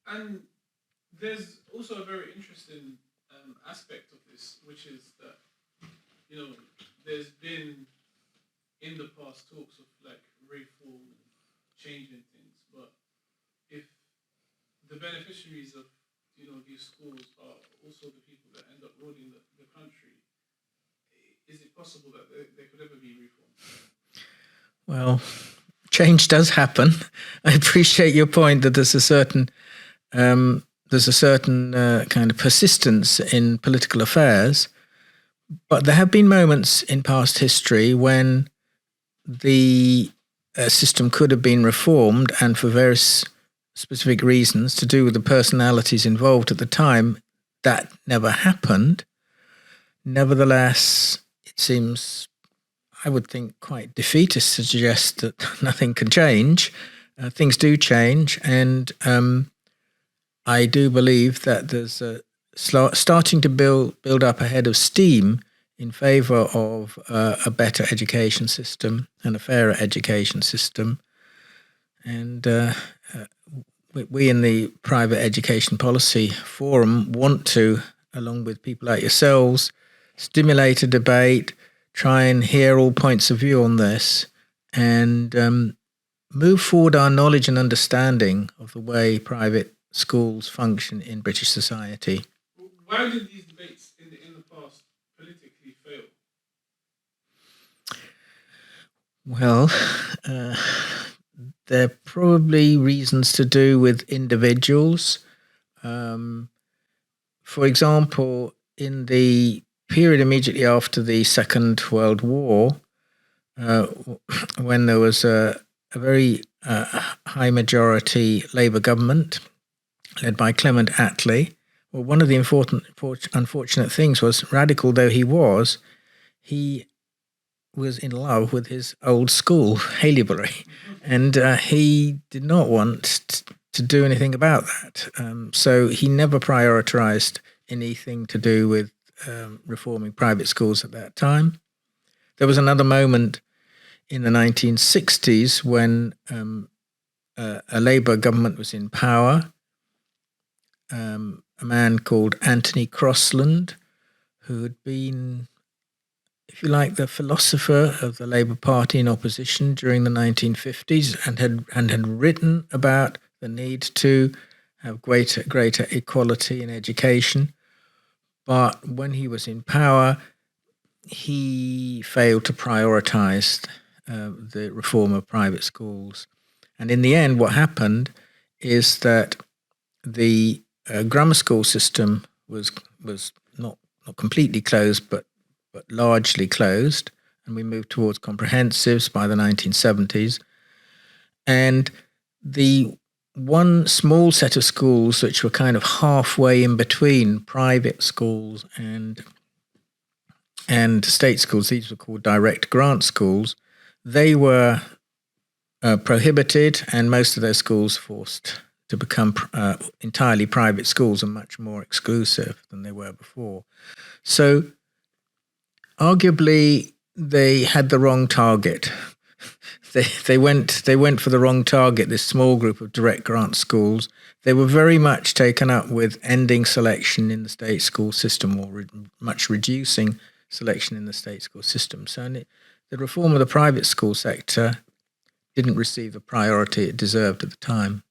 And there's also a very interesting aspect of this, which is that, there's been in the past talks of like reform and changing things, but if the beneficiaries of these schools are also the people that end up ruling the country, is it possible that there could ever be reform? Well, change does happen. I appreciate your point that there's a certain kind of persistence in political affairs, but there have been moments in past history when the system could have been reformed, and for various specific reasons to do with the personalities involved at the time, that never happened. Nevertheless, it seems, I would think, quite defeatist to suggest that nothing can change. Things do change, and I do believe that there's starting to build up a head of steam in favour of a better education system and a fairer education system. And we in the Private Education Policy Forum want to, along with people like yourselves, stimulate a debate, try and hear all points of view on this, and move forward our knowledge and understanding of the way private schools function in British society. Why did these debates in the past politically fail? Well, there are probably reasons to do with individuals. For example, in the period immediately after the Second World War, when there was a very high majority Labour government led by Clement Attlee, well, one of the unfortunate things was, radical though he was in love with his old school, Haileybury, and he did not want to do anything about that. So he never prioritised anything to do with reforming private schools at that time. There was another moment in the 1960s when a Labour government was in power. A man called Anthony Crosland, who had been, if you like, the philosopher of the Labour Party in opposition during the 1950s, and had written about the need to have greater equality in education. But when he was in power, he failed to prioritise the reform of private schools. And in the end, what happened is that the grammar school system was not completely closed, but largely closed, and we moved towards comprehensives by the 1970s. And the one small set of schools which were kind of halfway in between private schools and state schools, these were called direct grant schools, they were prohibited, and most of those schools forced to become entirely private schools and much more exclusive than they were before. So arguably they had the wrong target. They went for the wrong target, this small group of direct grant schools. They were very much taken up with ending selection in the state school system, or much reducing selection in the state school system. So the reform of the private school sector didn't receive the priority it deserved at the time.